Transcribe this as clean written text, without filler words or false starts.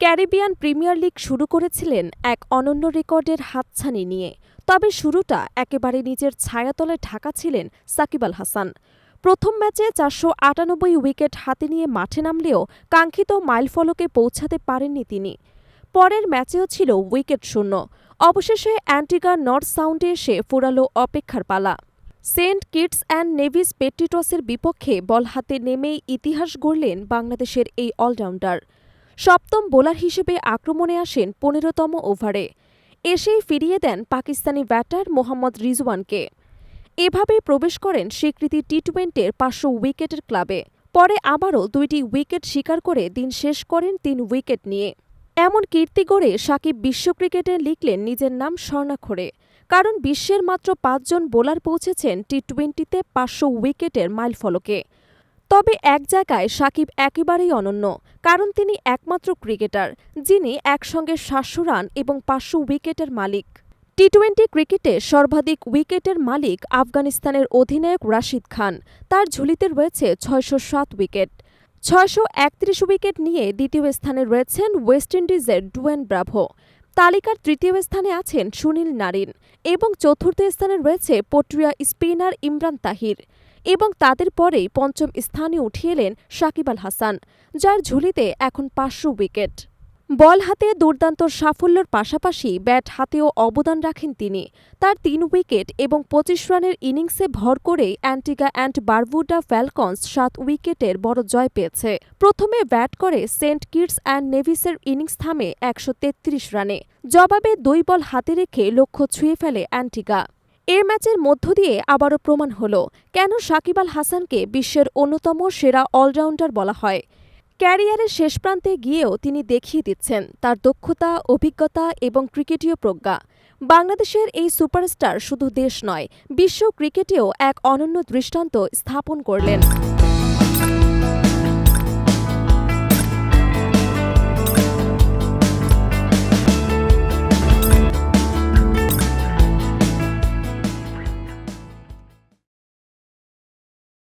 Caribbean premier league শুরু করেছিলেন এক অনন্য রেকর্ডের হাতছানি নিয়ে। তবে শুরুটা একেবারে নিজের ছায়াতলে ঢাকা ছিলেন সাকিব আল হাসান। প্রথম ম্যাচে ৪৯৮ উইকেট হাতে নিয়ে মাঠে নামলেও কাঙ্ক্ষিত মাইলফলকে পৌঁছাতে পারেননি তিনি। পরের ম্যাচেও ছিল উইকেট শূন্য। অবশেষে অ্যান্টিগা নর্থ সাউন্ডে এসে ফুরালো অপেক্ষার পালা। সেন্ট কিটস অ্যান্ড নেভিস পেট্রিটসের বিপক্ষে বল হাতে নেমেই ইতিহাস গড়লেন বাংলাদেশের এই অলরাউন্ডার। সপ্তম বোলার হিসেবে আক্রমণে আসেন ১৫তম ওভারে। এসেই ফিরিয়ে দেন পাকিস্তানি ব্যাটার মোহাম্মদ রিজওয়ানকে। এভাবেই প্রবেশ করেন স্বীকৃতি টি-২০-র ৫০০ উইকেটের ক্লাবে। পরে আবারও ২টি উইকেট শিকার করে দিন শেষ করেন ৩ উইকেট নিয়ে। এমন কীর্তি গড়ে সাকিব বিশ্ব ক্রিকেটে লিখলেন নিজের নাম স্বর্ণাক্ষরে। কারণ বিশ্বের মাত্র ৫ জন বোলার পৌঁছেছেন টি-২০তে ৫০০ উইকেটের মাইলফলকে। তবে এক জায়গায় সাকিব একেবারেই অনন্য, কারণ তিনি একমাত্র ক্রিকেটার যিনি একসঙ্গে ৭০০ রান এবং ৫০০ উইকেটের মালিক। টি-২০ ক্রিকেটে সর্বাধিক উইকেটের মালিক আফগানিস্তানের অধিনায়ক রাশিদ খান। তার ঝুলিতে রয়েছে ৬০৭ উইকেট। ৬৩১ উইকেট নিয়ে দ্বিতীয় স্থানে রয়েছেন ওয়েস্ট ইন্ডিজের ডুয়েন ব্রাভো। তালিকার তৃতীয় স্থানে আছেন সুনীল নারিন এবং চতুর্থ স্থানে রয়েছে পটুয়া স্পিনার ইমরান তাহির। এবং তাদের পরেই পঞ্চম স্থানে উঠিয়ে এলেন সাকিব আল হাসান, যার ঝুলিতে এখন ৫০০ উইকেট। বল হাতে দুর্দান্ত সাফল্যের পাশাপাশি ব্যাট হাতেও অবদান রাখেন তিনি। তার ৩ উইকেট এবং ২৫ রানের ইনিংসে ভর করেই অ্যান্টিগা অ্যান্ড বারবুডা ফ্যালকনস ৭ উইকেটের বড় জয় পেয়েছে। প্রথমে ব্যাট করে সেন্ট কিটস অ্যান্ড নেভিসের ইনিংস থামে ১৩৩ রানে। জবাবে ২ বল হাতে রেখে লক্ষ্য ছুঁয়ে ফেলে অ্যান্টিগা। এর ম্যাচের মধ্য দিয়ে আবারও প্রমাণ হল কেন সাকিব আল হাসানকে বিশ্বের অন্যতম সেরা অলরাউন্ডার বলা হয়। ক্যারিয়ারের শেষ প্রান্তে গিয়েও তিনি দেখিয়ে দিচ্ছেন তার দক্ষতা, অভিজ্ঞতা এবং ক্রিকেটীয় প্রজ্ঞা। বাংলাদেশের এই সুপারস্টার শুধু দেশ নয়, বিশ্ব ক্রিকেটেও এক অনন্য দৃষ্টান্ত স্থাপন করলেন।